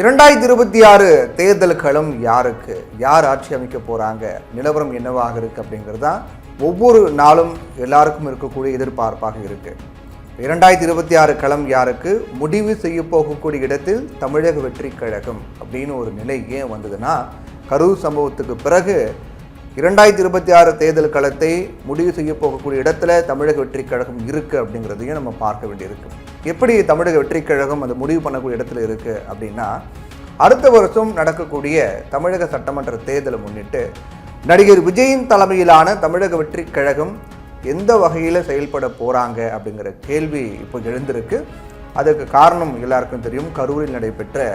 2026 தேர்தல்களும் யாருக்கு, யார் ஆட்சி அமைக்க போகிறாங்க, நிலவரம் என்னவாக இருக்குது அப்படிங்கிறது தான் ஒவ்வொரு நாளும் எல்லாருக்கும் இருக்கக்கூடிய எதிர்பார்ப்பாக இருக்குது. 2026 களம் யாருக்கு, முடிவு செய்ய போகக்கூடிய இடத்தில் தமிழக வெற்றி கழகம் அப்படின்னு ஒரு நிலை ஏன் வந்ததுன்னா, கரூர் சம்பவத்துக்கு பிறகு 2026 தேர்தல் களத்தை முடிவு செய்ய போகக்கூடிய இடத்துல தமிழக வெற்றி கழகம் இருக்குது அப்படிங்கிறதையும் நம்ம பார்க்க வேண்டியிருக்கு. எப்படி தமிழக வெற்றி கழகம் அது முடிவு பண்ணக்கூடிய இடத்துல இருக்குது அப்படின்னா, அடுத்த வருஷம் நடக்கக்கூடிய தமிழக சட்டமன்ற தேர்தலை முன்னிட்டு நடிகர் விஜயின் தலைமையிலான தமிழக வெற்றி கழகம் எந்த வகையில் செயல்பட போகிறாங்க அப்படிங்கிற கேள்வி இப்போ எழுந்திருக்கு. அதுக்கு காரணம் எல்லாருக்கும் தெரியும். கரூரில் நடைபெற்ற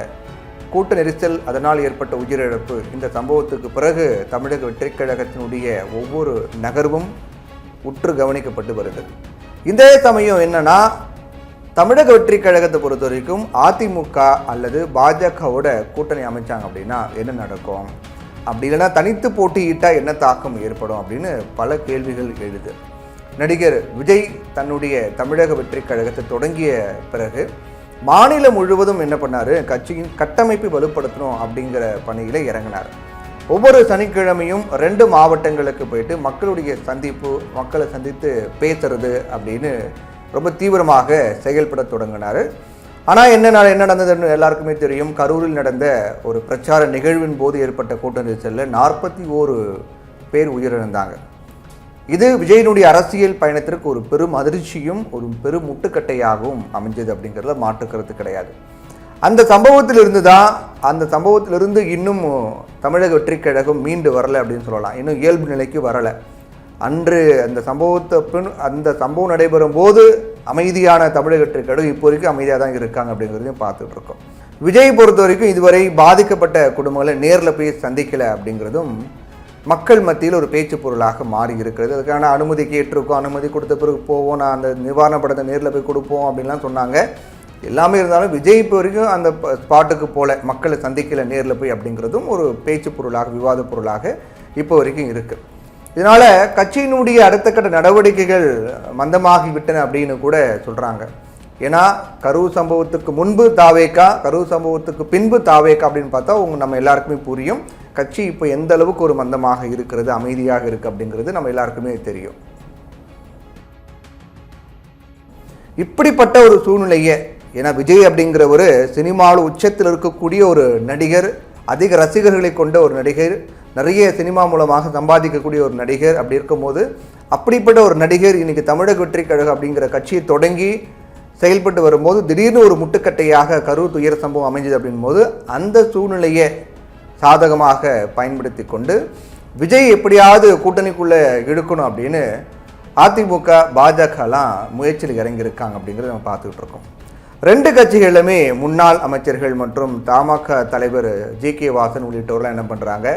கூட்ட நெரிசல், அதனால் ஏற்பட்ட உயிரிழப்பு, இந்த சம்பவத்துக்கு பிறகு தமிழக வெற்றி கழகத்தினுடைய ஒவ்வொரு நகர்வும் உற்று கவனிக்கப்பட்டு வருது. இந்த சமயம் என்னன்னா, தமிழக வெற்றி கழகத்தை பொறுத்த வரைக்கும் அதிமுக அல்லது பாஜகவோட கூட்டணி அமைச்சாங்க அப்படின்னா என்ன நடக்கும், அப்படி இல்லைன்னா தனித்து போட்டியிட்டால் என்ன தாக்கம் ஏற்படும் அப்படின்னு பல கேள்விகள் எழுது. நடிகர் விஜய் தன்னுடைய தமிழக வெற்றி கழகத்தை தொடங்கிய பிறகு மாநிலம் முழுவதும் என்ன பண்ணார், கட்சியின் கட்டமைப்பை வலுப்படுத்தணும் அப்படிங்கிற பணியில் இறங்கினார். ஒவ்வொரு சனிக்கிழமையும் 2 மாவட்டங்களுக்கு போயிட்டு மக்களுடைய சந்திப்பு, மக்களை சந்தித்து பேசுறது அப்படின்னு ரொம்ப தீவிரமாக செயல்பட தொடங்கினார். ஆனால் என்ன நடந்ததுன்னு எல்லாருக்குமே தெரியும். கரூரில் நடந்த ஒரு பிரச்சார நிகழ்வின் போது ஏற்பட்ட கூட்ட நெரிசலில் 41 பேர் உயிரிழந்தாங்க. இது விஜயனுடைய அரசியல் பயணத்திற்கு ஒரு பெரும் அதிர்ச்சியும் ஒரு பெரும் முட்டுக்கட்டையாகவும் அமைஞ்சது அப்படிங்கிறத மாற்றுக்கிறது கிடையாது. அந்த சம்பவத்திலிருந்து இன்னும் தமிழக வெற்றி கழகம் மீண்டு வரலை அப்படின்னு சொல்லலாம். இன்னும் இயல்பு நிலைக்கு வரலை. அன்று அந்த சம்பவம் நடைபெறும் போது அமைதியான தமிழக வெற்றி கழகம் இப்போ வரைக்கும் அமைதியாக தான் இருக்காங்க அப்படிங்கிறதையும் பார்த்துட்டு இருக்கோம். விஜய் பொறுத்த வரைக்கும் இதுவரை பாதிக்கப்பட்ட குடும்பங்களை நேரில் போய் சந்திக்கலை அப்படிங்கிறதும் மக்கள் மத்தியில் ஒரு பேச்சு பொருளாக மாறி இருக்கிறது. அதுக்கான அனுமதி கேட்டிருக்கோம், அனுமதி கொடுத்த பிறகு போவோம், நான் அந்த நிவாரண படத்தை நேரில் போய் கொடுப்போம் அப்படின்லாம் சொன்னாங்க. எல்லாமே இருந்தாலும் விஜய் இப்போ வரைக்கும் அந்த ஸ்பாட்டுக்கு போல மக்களை சந்திக்கலை நேரில் போய் அப்படிங்கிறதும் ஒரு பேச்சு பொருளாக, விவாத பொருளாக இப்போ வரைக்கும் இருக்குது. இதனால் கட்சியினுடைய அடுத்த கட்ட நடவடிக்கைகள் மந்தமாகிவிட்டன அப்படின்னு கூட சொல்கிறாங்க. ஏன்னா கரூர் சம்பவத்துக்கு முன்பு தாவேக்கா, கரூர் சம்பவத்துக்கு பின்பு தாவேக்கா அப்படின்னு பார்த்தா நம்ம எல்லாருக்குமே புரியும். கட்சி இப்போ எந்த அளவுக்கு ஒரு மந்தமாக இருக்கிறது, அமைதியாக இருக்குது அப்படிங்கிறது நம்ம எல்லாருக்குமே தெரியும். இப்படிப்பட்ட ஒரு சூழ்நிலையை, ஏன்னா விஜய் அப்படிங்கிற ஒரு சினிமாவில் உச்சத்தில் இருக்கக்கூடிய ஒரு நடிகர், அதிக ரசிகர்களை கொண்ட ஒரு நடிகர், நிறைய சினிமா மூலமாக சம்பாதிக்கக்கூடிய ஒரு நடிகர். அப்படி இருக்கும்போது அப்படிப்பட்ட ஒரு நடிகர் இன்னைக்கு தமிழக வெற்றி கழகம் அப்படிங்கிற கட்சியை தொடங்கி செயல்பட்டு வரும்போது திடீர்னு ஒரு முட்டுக்கட்டையாக கரூர் துயர சம்பவம் அமைஞ்சது அப்படின்போது அந்த சூழ்நிலையை சாதகமாக பயன்படுத்தி கொண்டு விஜய் எப்படியாவது கூட்டணிக்குள்ளே இழுக்கணும் அப்படின்னு அதிமுக பாஜகலாம் முயற்சியில் இறங்கியிருக்காங்க அப்படிங்கிறத நம்ம பார்த்துக்கிட்டு இருக்கோம். 2 கட்சிகளுமே முன்னாள் அமைச்சர்கள் மற்றும் தமாக தலைவர் ஜி.கே. வாசன் உள்ளிட்டோர்லாம் என்ன பண்ணுறாங்க,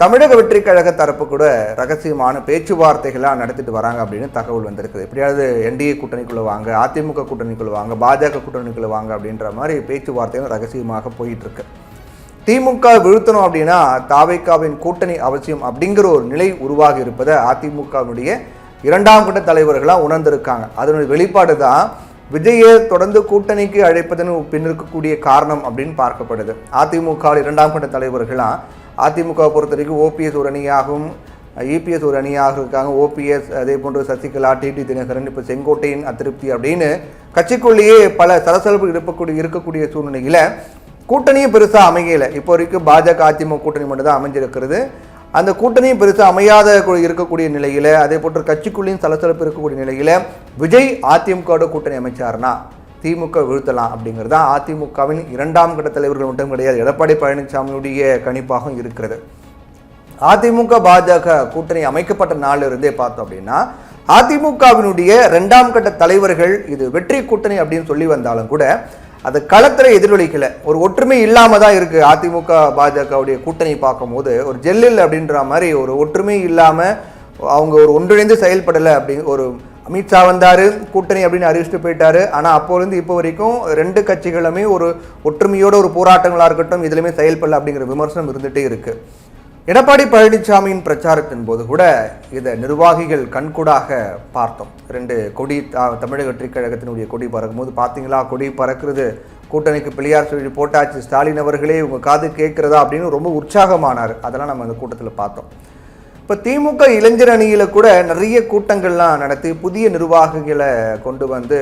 தமிழக வெற்றி கழக தரப்பு கூட ரகசியமான பேச்சுவார்த்தைகளாக நடத்திட்டு வராங்க அப்படின்னு தகவல் வந்திருக்குது. எப்படியாவது என்டிஏ கூட்டணிக்குள்ளே வாங்க, அதிமுக கூட்டணிக்குள்ளே வாங்க, பாஜக கூட்டணிக்குள்ளே வாங்க அப்படின்ற மாதிரி பேச்சுவார்த்தைகள் ரகசியமாக போயிட்டுருக்கு. திமுக வீழ்த்தணும் அப்படின்னா தாவேக்காவின் கூட்டணி அவசியம் அப்படிங்கிற ஒரு நிலை உருவாகி இருப்பதை அதிமுகவினுடைய 2ஆம் கட்ட தலைவர்களாக உணர்ந்திருக்காங்க. அதனுடைய வெளிப்பாடு தான் விஜயை தொடர்ந்து கூட்டணிக்கு அழைப்பதன் பின் இருக்கக்கூடிய காரணம் அப்படின்னு பார்க்கப்படுது. அதிமுக 2ஆம் கட்ட தலைவர்களாக அதிமுக பொறுத்த வரைக்கும் ஓபிஎஸ் ஒரு அணியாகவும் இபிஎஸ் ஒரு அணியாக இருக்காங்க. ஓபிஎஸ், அதே போன்று சசிகலா, டிடி தினகரன், இப்போ செங்கோட்டையின் அதிருப்தி அப்படின்னு கட்சிக்குள்ளேயே பல சலசலப்பு இருக்கக்கூடிய சூழ்நிலையில் கூட்டணியும் பெருசாக அமையலை. இப்போ வரைக்கும் பாஜக அதிமுக கூட்டணி மட்டும் தான் அமைஞ்சிருக்கிறது. அந்த கூட்டணியும் பெருசாக அமையாத இருக்கக்கூடிய நிலையில், அதே போன்று கட்சிக்குள்ளேயும் சலசலப்பு இருக்கக்கூடிய நிலையில் விஜய் அதிமுகவோட கூட்டணி அமைச்சார்னா திமுக வீழ்த்தலாம் அப்படிங்கிறது தான் அதிமுகவின் 2ஆம் கட்ட தலைவர்கள் மட்டும் கிடையாது, எடப்பாடி பழனிசாமியுடைய கணிப்பாகவும் இருக்கிறது. அதிமுக பாஜக கூட்டணி அமைக்கப்பட்ட நாளிலிருந்தே பார்த்தோம் அப்படின்னா அதிமுகவினுடைய 2ஆம் கட்ட தலைவர்கள் இது வெற்றி கூட்டணி அப்படின்னு சொல்லி வந்தாலும் கூட அது களத்தில் எதிரொலிக்கலை. ஒரு ஒற்றுமை இல்லாமல் தான் இருக்குது. அதிமுக பாஜகவுடைய கூட்டணி பார்க்கும்போது ஒரு ஜெல்லில் அப்படின்ற மாதிரி ஒரு ஒற்றுமை இல்லாமல் அவங்க ஒரு ஒன்றிணைந்து செயல்படலை. அப்படி ஒரு அமித்ஷா வந்தார், கூட்டணி அப்படின்னு அறிவிச்சுட்டு போயிட்டாரு. ஆனால் அப்போலேருந்து இப்போ வரைக்கும் 2 கட்சிகளுமே ஒரு ஒற்றுமையோட ஒரு போராட்டங்களாக இருக்கட்டும் இதுலையுமே செயல்படலை அப்படிங்கிற விமர்சனம் இருந்துகிட்டே இருக்குது. எடப்பாடி பழனிசாமியின் பிரச்சாரத்தின் போது கூட இதை நிர்வாகிகள் கண்கூடாக பார்த்தோம். 2 கொடி தமிழக வெற்றி கழகத்தினுடைய கொடி பறக்கும் போது பார்த்தீங்களா, கொடி பறக்கிறது, கூட்டணிக்கு பிள்ளையார் சொல்லி போட்டாச்சு, ஸ்டாலின் அவர்களே உங்கள் காது கேட்குறதா அப்படின்னு ரொம்ப உற்சாகமானார். அதெல்லாம் நம்ம அந்த கூட்டத்தில் பார்த்தோம். இப்போ திமுக இளைஞர் அணியில் கூட நிறைய கூட்டங்கள்லாம் நடத்தி புதிய நிர்வாகிகளை கொண்டு வந்து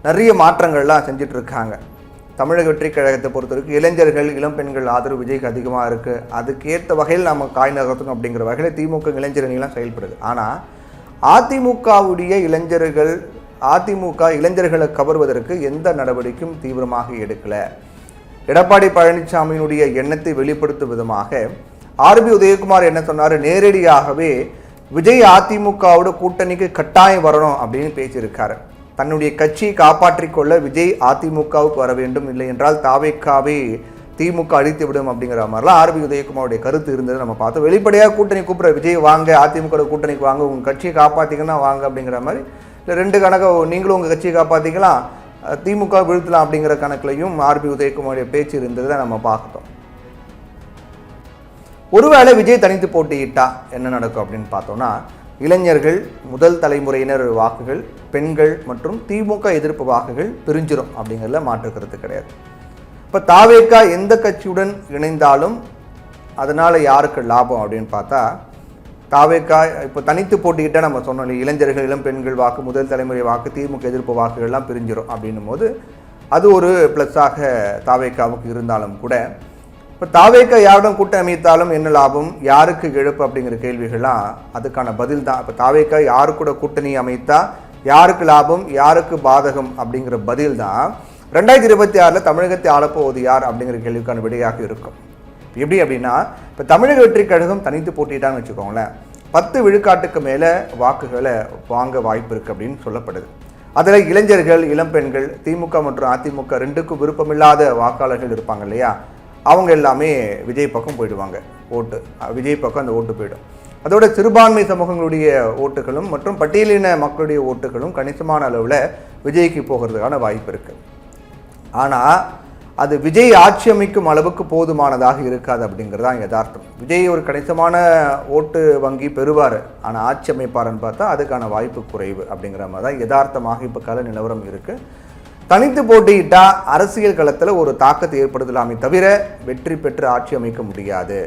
நிறைய மாற்றங்கள்லாம் செஞ்சிட்ருக்காங்க. தமிழக வெற்றி கழகத்தை பொறுத்தவரைக்கும் இளைஞர்கள் இளம் பெண்கள் ஆதரவு விஜய்க்கு அதிகமாக இருக்குது. அதுக்கேற்ற வகையில் நம்ம காய் நகர்த்தணும் அப்படிங்கிற வகையில் திமுக இளைஞர் அணிலாம் செயல்படுது. ஆனால் அதிமுகவுடைய இளைஞர்கள் அதிமுக இளைஞர்களை கவர்வதற்கு எந்த நடவடிக்கையும் தீவிரமாக எடுக்கலை. எடப்பாடி பழனிசாமியினுடைய எண்ணத்தை வெளிப்படுத்தும் விதமாக ஆர்பி உதயகுமார் என்ன சொன்னார், நேரடியாகவே விஜய் அதிமுகவோட கூட்டணிக்கு கட்டாயம் வரணும் அப்படின்னு பேசியிருக்காரு. தன்னுடைய கட்சியை காப்பாற்றிக்கொள்ள விஜய் அதிமுகவுக்கு வர வேண்டும், இல்லை என்றால் தாவேக்காவை திமுக அழித்து விடும் அப்படிங்கிற மாதிரிலாம் ஆர்பி உதயகுமாருடைய கருத்து இருந்தது நம்ம பார்த்தோம். வெளிப்படையாக கூட்டணி கூப்பிட்ற விஜய் வாங்க, அதிமுக கூட்டணிக்கு வாங்க, உங்கள் கட்சியை காப்பாற்றிங்கன்னா வாங்க அப்படிங்கிற மாதிரி, இல்லை 2 கணக்கு நீங்களும் உங்கள் கட்சியை காப்பாற்றிக்கலாம், திமுக வீழ்த்தலாம் அப்படிங்கிற கணக்குலையும் ஆர்பி உதயகுமாருடைய பேச்சு இருந்ததை நம்ம பார்த்தோம். ஒருவேளை விஜய் தனித்து போட்டியிட்டா என்ன நடக்கும் அப்படின்னு பார்த்தோம்னா, இளைஞர்கள் முதல் தலைமுறையினர் வாக்குகள், பெண்கள் மற்றும் திமுக எதிர்ப்பு வாக்குகள் பிரிஞ்சிடும் அப்படிங்கிறதுல மாற்றுக்கிறது கிடையாது. இப்போ தாவேக்கா எந்த கட்சியுடன் இணைந்தாலும் அதனால் யாருக்கு லாபம் அப்படின்னு பார்த்தா, தாவேக்கா இப்போ தனித்து போட்டிக்கிட்டால் நம்ம சொன்னோம் இளைஞர்கள் இளம் பெண்கள் வாக்கு, முதல் தலைமுறை வாக்கு, திமுக எதிர்ப்பு வாக்குகள்லாம் பிரிஞ்சிடும் அப்படின்னும் போது அது ஒரு ப்ளஸ்ஸாக தாவேக்காவுக்கு இருந்தாலும் கூட, இப்போ தாவேக்கா யாருடன் கூட்டணி அமைத்தாலும் என்ன லாபம், யாருக்கு இழப்பு அப்படிங்கிற கேள்விகள்லாம் அதுக்கான பதில் தான். இப்போ தாவேக்கா யாரு கூட கூட்டணி அமைத்தா யாருக்கு லாபம், யாருக்கு பாதகம் அப்படிங்கிற பதில் தான் 2026 தமிழகத்தை ஆளப்போவது யார் அப்படிங்கிற கேள்விக்கான விடையாக இருக்கும். எப்படி அப்படின்னா, இப்போ தமிழக வெற்றி கழகம் தனித்து போட்டிட்டான்னு வச்சுக்கோங்களேன், 10 விழுக்காட்டுக்கு மேலே வாக்குகளை வாங்க வாய்ப்பு இருக்குது அப்படின்னு சொல்லப்படுது. அதில் இளைஞர்கள் இளம்பெண்கள் திமுக மற்றும் அதிமுக 2க்கும் விருப்பமில்லாத வாக்காளர்கள் இருப்பாங்க இல்லையா, அவங்க எல்லாமே விஜய் பக்கம் போயிடுவாங்க. ஓட்டு விஜய் பக்கம் அந்த ஓட்டு போயிடும். அதோட சிறுபான்மை சமூகங்களுடைய ஓட்டுகளும் மற்றும் பட்டியலின மக்களுடைய ஓட்டுகளும் கணிசமான அளவில் விஜய்க்கு போகிறதுக்கான வாய்ப்பு இருக்குது. ஆனால் அது விஜய் ஆட்சி அமைக்கும் அளவுக்கு போதுமானதாக இருக்காது அப்படிங்கிறதான் யதார்த்தம். விஜய் ஒரு கணிசமான ஓட்டு வங்கி பெறுவார், ஆனால் ஆட்சி அமைப்பார்னு பார்த்தா அதுக்கான வாய்ப்பு குறைவு அப்படிங்கிற மாதிரி தான் யதார்த்தமாக இப்போ கள நிலவரம் இருக்குது. தனித்து போட்டியிட்டா அரசியல் களத்தில் ஒரு தாக்கத்தை ஏற்படுத்தலாமே தவிர வெற்றி பெற்று ஆட்சி அமைக்க முடியாது.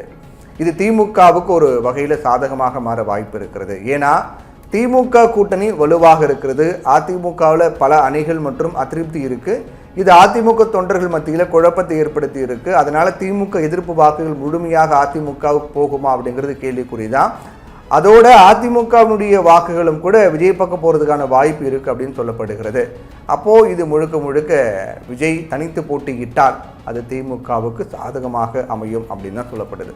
இது திமுகவுக்கு ஒரு வகையில் சாதகமாக மாற வாய்ப்பு இருக்கிறது. ஏன்னா திமுக கூட்டணி வலுவாக இருக்கிறது, அதிமுகவில் பல அணிகள் மற்றும் அதிருப்தி இருக்குது. இது அதிமுக தொண்டர்கள் மத்தியில் குழப்பத்தை ஏற்படுத்தி இருக்கு. அதனால திமுக எதிர்ப்பு வாக்குகள் முழுமையாக அதிமுகவுக்கு போகுமா அப்படிங்கிறது கேள்விக்குறிதான். அதோட அதிமுகவினுடைய வாக்குகளும் கூட விஜய் பக்கம் போகிறதுக்கான வாய்ப்பு இருக்குது அப்படின்னு சொல்லப்படுகிறது. அப்போது இது முழுக்க முழுக்க விஜய் தனித்து போட்டியிட்டால் அது திமுகவுக்கு சாதகமாக அமையும் அப்படின்னு தான் சொல்லப்படுது.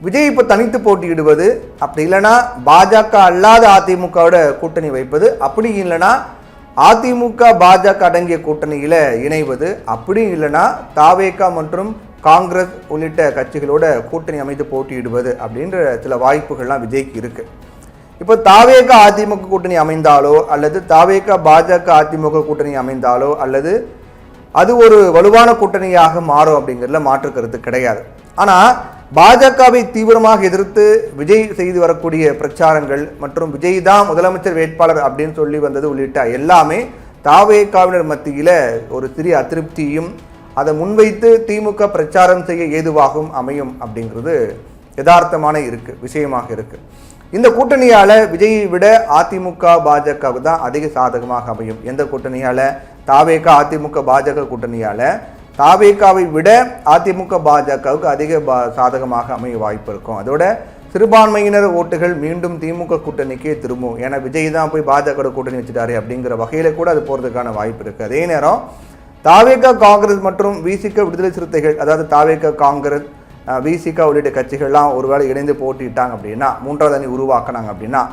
விஜய் இப்போ தனித்து போட்டியிடுவது, அப்படி இல்லைன்னா பாஜக அல்லாத அதிமுகவோட கூட்டணி வைப்பது, அப்படி இல்லைன்னா அதிமுக பாஜக அடங்கிய கூட்டணியில் இணைவது, அப்படி இல்லைன்னா தாவேகா மற்றும் காங்கிரஸ் உள்ளிட்ட கட்சிகளோட கூட்டணி அமைத்து போட்டியிடுவது அப்படின்ற சில வாய்ப்புகள்லாம் விஜய்க்கு இருக்கு. இப்போ தாவேகா அதிமுக கூட்டணி அமைந்தாலோ அல்லது தாவேகா பாஜக அதிமுக கூட்டணி அமைந்தாலோ அல்லது அது ஒரு வலுவான கூட்டணியாக மாறும் அப்படிங்கிறதுல மாற்று கருத்து கிடையாது. ஆனால் பாஜகவை தீவிரமாக எதிர்த்து விஜய் செய்து வரக்கூடிய பிரச்சாரங்கள் மற்றும் விஜய் தான் முதலமைச்சர் வேட்பாளர் அப்படின்னு சொல்லி வந்தது உள்ளிட்ட எல்லாமே தாவேகாவினர் மத்தியில் ஒரு சிறிய அதிருப்தியும் அதை முன்வைத்து திமுக பிரச்சாரம் செய்ய ஏதுவாகவும் அமையும் அப்படிங்கிறது யதார்த்தமான விஷயமாக இருக்கு. இந்த கூட்டணியால் விஜயை விட அதிமுக பாஜகவுக்கு தான் அதிக சாதகமாக அமையும். எந்த கூட்டணியால்? தாவேகா அதிமுக பாஜக கூட்டணியால் தாவேகாவை விட அதிமுக பாஜகவுக்கு அதிக சாதகமாக அமைய வாய்ப்பு இருக்கும். அதோட சிறுபான்மையினர் ஓட்டுகள் மீண்டும் திமுக கூட்டணிக்கே திரும்பும். ஏன்னா விஜய் தான் போய் பாஜக கூட்டணி வச்சுட்டாரு அப்படிங்கிற வகையில கூட அது போகிறதுக்கான வாய்ப்பு இருக்குது. அதே நேரம் தாவேகா காங்கிரஸ் மற்றும் விசிக விடுதலை சிறுத்தைகள், அதாவது தாவேகா காங்கிரஸ் விசிக உள்ளிட்ட கட்சிகள்லாம் ஒருவேளை இணைந்து போட்டிட்டாங்க அப்படின்னா, மூன்றாவது அணி உருவாக்கினாங்க அப்படின்னா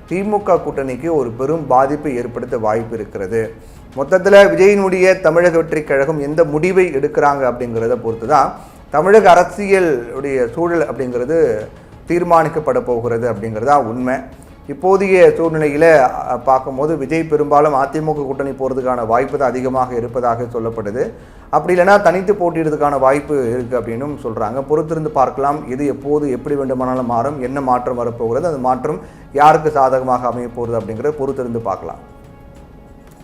திமுக கூட்டணிக்கு ஒரு பெரும் பாதிப்பை ஏற்படுத்த வாய்ப்பு இருக்கிறது. மொத்தத்தில் விஜயினுடைய தமிழக வெற்றி கழகம் எந்த முடிவை எடுக்கிறாங்க அப்படிங்கிறத பொறுத்து தான் தமிழக அரசியலுடைய சூழல் அப்படிங்கிறது தீர்மானிக்கப்பட போகிறது அப்படிங்கிறதா உண்மை. இப்போதைய சூழ்நிலையில் பார்க்கும்போது விஜய் பெரும்பாலும் அதிமுக கூட்டணி போகிறதுக்கான வாய்ப்பு தான் அதிகமாக இருப்பதாக சொல்லப்படுது. அப்படி இல்லைனா தனித்து போட்டியிடுறதுக்கான வாய்ப்பு இருக்குது அப்படின்னும் சொல்கிறாங்க. பொறுத்திருந்து பார்க்கலாம். இது எப்போது எப்படி வேண்டுமானாலும் மாறும். என்ன மாற்றம் வரப்போகிறது, அந்த மாற்றம் யாருக்கு சாதகமாக அமைய போகிறது அப்படிங்கிறத பொறுத்திருந்து பார்க்கலாம்.